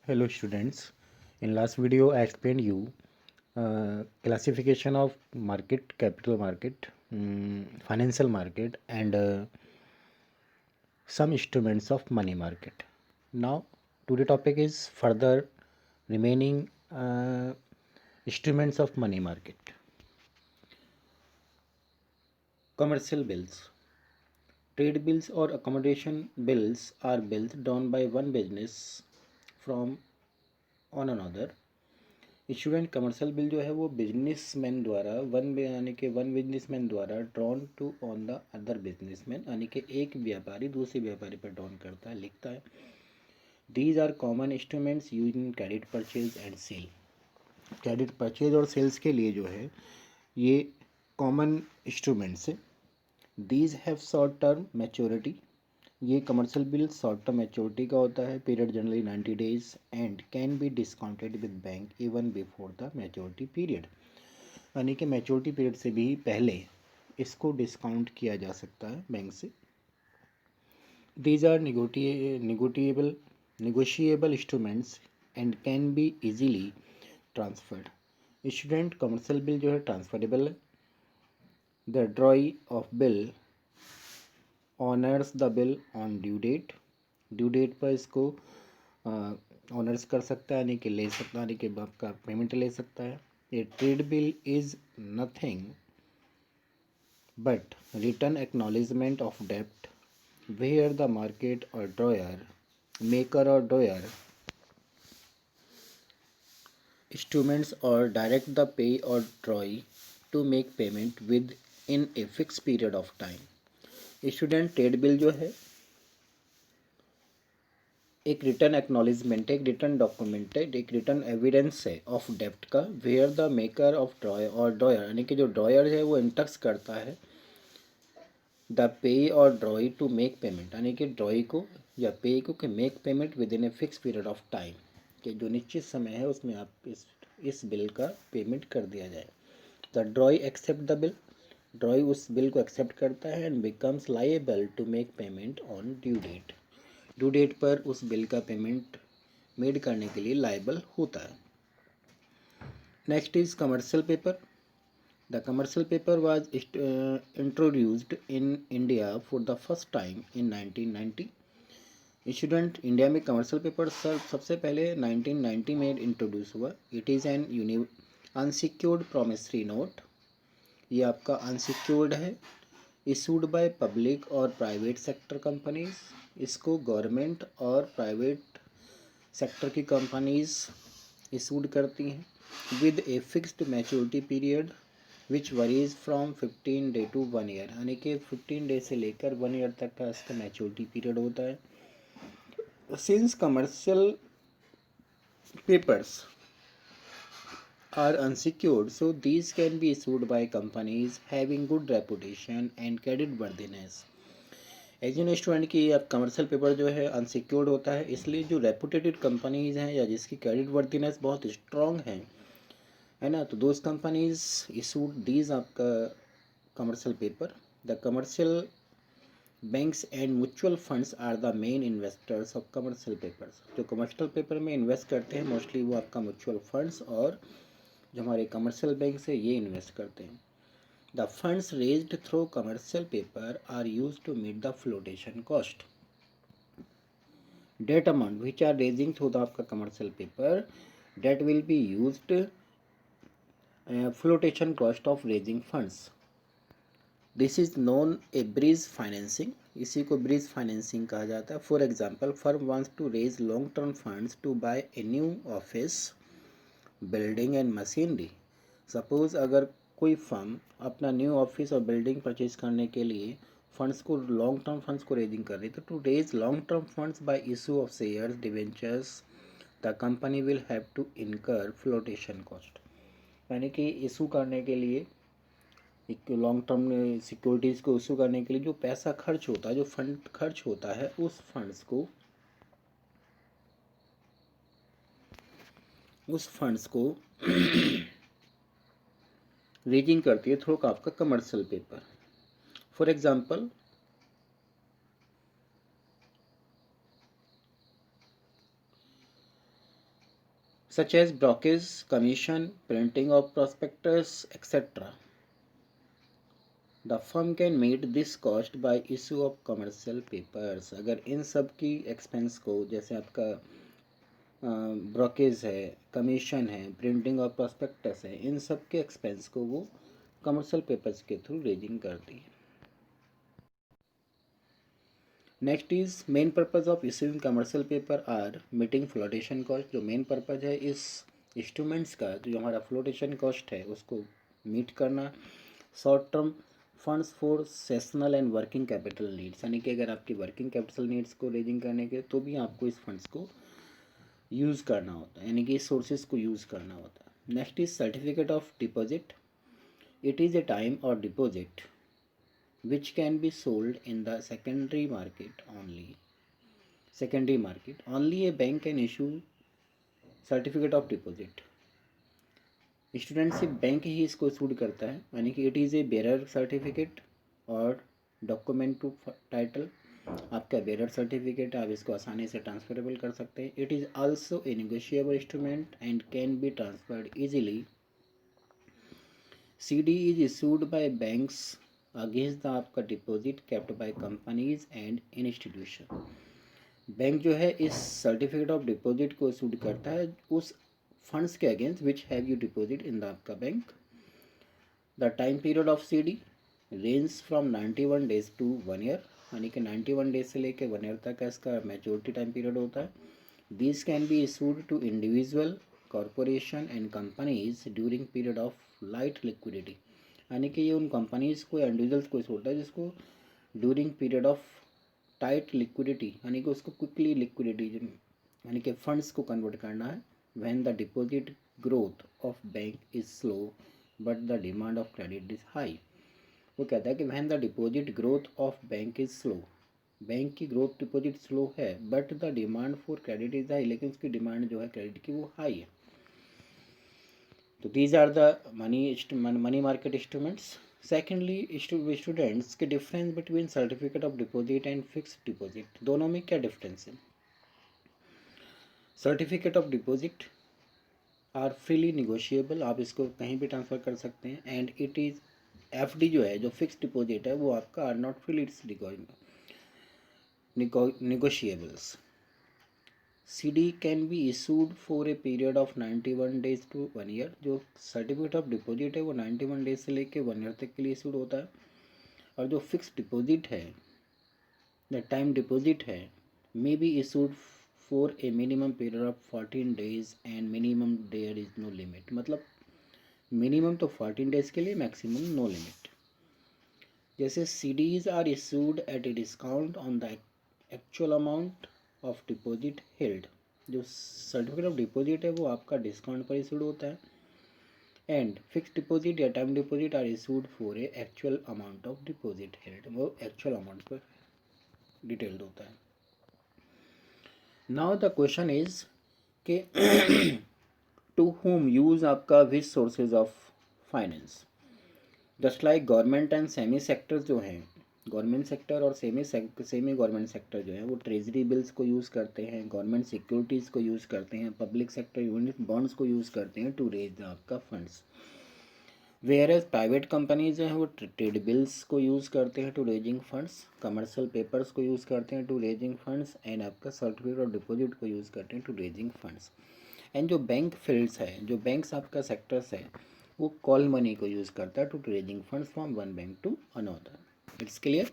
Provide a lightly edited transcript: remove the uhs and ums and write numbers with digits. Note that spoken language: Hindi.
Hello students. In last video I explained you classification of market, capital market, financial market and some instruments of money market. Now today topic is further remaining instruments of money market. Commercial bills. Trade bills or accommodation bills are bills done by one business from on another. Student commercial bill जो है वो बिजनेसमैन द्वारा वन बिजनेसमैन द्वारा drawn to on the other businessman यानी कि एक व्यापारी दूसरे व्यापारी पर ड्रॉन करता है, लिखता है. These are common instruments use in credit purchase and sale. Credit purchase और सेल्स के लिए जो है ये कॉमन इंस्ट्रूमेंट्स है. These have short term maturity. ये commercial bill short term maturity का होता है. Period generally 90 days and can be discounted with bank even before the maturity period. यानी कि मैच्योरिटी पीरियड से भी पहले इसको डिस्काउंट किया जा सकता है बैंक से. These are negotiable instruments and can be easily transferred. Student commercial bill जो है ट्रांसफरेबल है. The drawee of bill honours the bill on due date. Due date पर इसको ऑनर्स कर सकता है यानी कि ले सकता है, यानी कि आपका पेमेंट ले सकता है. A trade bill is nothing but written acknowledgement of डेप्ट वेयर द मार्केट और ड्रॉयर मेकर और ड्रॉयर इंस्ट्रूमेंट्स और डायरेक्ट द पे और drawee to make payment within a fix period of time. Student trade bill जो है एक रिटर्न एक्नॉलेजमेंट, एक रिटर्न डॉक्यूमेंट है, एक रिटर्न एविडेंस है ऑफ डेप्ट का. Where the maker of drawer और ड्रॉयर यानी कि जो ड्रॉयर है वो इंटक्स करता है द पे और ड्रॉई टू मेक पेमेंट यानी कि ड्रॉई को या पे को कि make payment within a fix period of time, कि जो निश्चित समय है उसमें आप इस बिल का पेमेंट कर दिया जाए. The drawee accept the bill. Drawee उस बिल को एक्सेप्ट करता है and becomes liable to make payment on due date. Due date पर उस बिल का पेमेंट मेड करने के लिए लायबल होता है. Next is commercial paper. The commercial paper was introduced in India for the first time in 1990. Student India में कमर्शियल पेपर सबसे पहले 1990 में इंट्रोड्यूस हुआ. It is an unsecured promissory note. ये आपका अनसिक्योर्ड है. इशूड बाय पब्लिक और प्राइवेट सेक्टर कंपनीज. इसको गवर्नमेंट और प्राइवेट सेक्टर की कंपनीज इशूड करती हैं. With a fixed maturity period which varies from 15 day to 1 year यानी कि 15 डे से लेकर 1 ईयर तक का इसका मैच्योरिटी पीरियड होता है. Since commercial papers are unsecured, so these can be issued by companies having good reputation and credit worthiness. एजुन स्टूडेंट की अब कमर्शियल पेपर जो है अनसिक्योर्ड होता है, इसलिए जो रेपुटेटेड कंपनीज हैं या जिसकी क्रेडिट वर्दीनेस बहुत स्ट्रॉन्ग है ना, तो दोज कंपनीज इशूड दीज आपका commercial paper. The commercial banks and mutual funds are the main investors of commercial papers. जो कमर्शियल पेपर में इन्वेस्ट करते हैं मोस्टली वो आपका म्यूचुअल फंड्स और जो हमारे कमर्शियल बैंक से ये इन्वेस्ट करते हैं. The funds raised through commercial paper are use to meet the flotation cost. That amount which are raising through the आपका commercial paper that will be used flotation cost of raising funds. This is known a bridge financing. इसी को ब्रिज फाइनेंसिंग कहा जाता है. For example firm wants to raise long term funds to buy a new office building and machinery. Suppose अगर कोई फर्म अपना न्यू ऑफिस और बिल्डिंग परचेज करने के लिए फंड्स को लॉन्ग टर्म फंड्स को रेजिंग कर रही है, तो to raise long term funds by issue of shares debentures the company will have to incur flotation cost. यानी कि इशू करने के लिए एक लॉन्ग टर्म सिक्योरिटीज़ को इशू करने के लिए जो पैसा खर्च होता है, जो फंड खर्च होता है, उस फंड्स को रेजिंग करती है थ्रू आपका commercial paper. For example such as brokerage commission, printing of prospectus, etc. The firm can meet this cost by issue of commercial papers. अगर इन सब की एक्सपेंस को, जैसे आपका ब्रोकेज है, कमीशन है, प्रिंटिंग और प्रोस्पेक्टस है, इन सब के एक्सपेंस को वो कमर्शियल पेपर्स के थ्रू रेजिंग करती है। Next is main purpose of issuing commercial paper are meeting flotation cost. जो मेन पर्पज है इस इंस्ट्रूमेंट्स का, जो हमारा फ्लोटेशन कॉस्ट है उसको मीट करना। Short term funds for sessional and working capital needs, यानी कि अगर आपकी वर्किंग कैपिटल नीड्स को रेजिंग करने के तो भी आपको इस फंड्स को यूज़ करना होता है, यानी कि इस सोर्सेज को यूज़ करना होता है। Next is certificate of deposit. It is A time और deposit which can be sold in the secondary market only. Secondary market only a bank can issue certificate of deposit. Student सिर्फ बैंक ही इसको इशूड करता है, यानी कि it is a bearer certificate और डॉक्यूमेंट टू टाइटल। आपका बेरर सर्टिफिकेट, आप इसको आसानी से ट्रांसफरेबल कर सकते हैं। It is also a negotiable instrument and can be transferred easily. CD is issued by banks against the आपका deposit kept by companies and institution. Bank जो है इस सर्टिफिकेट ऑफ डिपॉजिट को इशूड करता है उस फंड्स के against which have you deposit in the आपका bank. The time period of CD range from 91 days to 1 year, यानी कि 91 डेज से लेकर 1 ईयर तक का इसका मैच्योरिटी टाइम पीरियड होता है। This can be issued to individual, corporation and companies during period of light liquidity, यानी कि ये उन कंपनीज़ को या इंडिविजुअल्स को होता है जिसको during period of tight liquidity, यानी कि उसको क्विकली लिक्विडिटी यानी कि फंड्स को कन्वर्ट करना है। When the deposit growth of bank is slow but the demand of credit is high. वो कहता है कि when the deposit growth of bank is slow, bank की ग्रोथ डिपॉजिट स्लो है but the demand for credit is high, लेकिन उसकी डिमांड जो है क्रेडिट की वो हाई है। तो these are the money market instruments. Secondly students के difference between certificate of deposit and fixed deposit, दोनों में क्या डिफरेंस है। Certificate of deposit are freely negotiable, आप इसको कहीं भी ट्रांसफ़र कर सकते हैं। एंड इट इज़ FD जो है, जो फिक्स्ड डिपॉजिट है, वो आपका are not freely negotiables. CD can be issued for a period of 91 days to 1 year. जो सर्टिफिकेट ऑफ डिपॉजिट है वो 91 डेज से लेके 1 ईयर तक के लिए इशूड होता है। और जो फिक्स डिपॉजिट है, द टाइम डिपॉजिट है, may be issued for a minimum period of 14 days and minimum there is no limit. मतलब मिनिमम तो 14 डेज के लिए, मैक्सिमम नो लिमिट। जैसे CDs are issued at a discount on the actual amount of deposit held. जो सर्टिफिकेट ऑफ डिपॉजिट है वो आपका डिस्काउंट पर इशूड होता है। एंड फिक्स डिपॉजिट या time deposit are issued for a actual amount of deposit held, वो एक्चुअल अमाउंट पर डिटेल्ड होता है। नाउ द क्वेश्चन इज के टू होम यूज आपका which sources of finance. Just like government and semi sector जो हैं, गवर्नमेंट सेक्टर और सेमी गवर्नमेंट सेक्टर जो है वो ट्रेजरी बिल्स को यूज़ करते हैं, गवर्नमेंट सिक्योरिटीज़ को यूज़ करते हैं, पब्लिक सेक्टर यूनिट बॉन्ड्स को यूज़ करते हैं टू रेज आपका funds. Whereas private companies जो हैं वो ट्रेड बिल्स को यूज़ करते हैं to raising funds, commercial papers को यूज़ करते हैं टू रेजिंग फंड्स, एंड आपका सर्टिफिकेट ऑफ डिपॉजिट को यूज़ करते हैं टू रेजिंग फंड्स। एंड जो बैंक फील्ड्स है, जो बैंक्स आपका सेक्टर्स है, वो कॉल मनी को यूज़ करता है to raising funds from one bank to another. It's clear.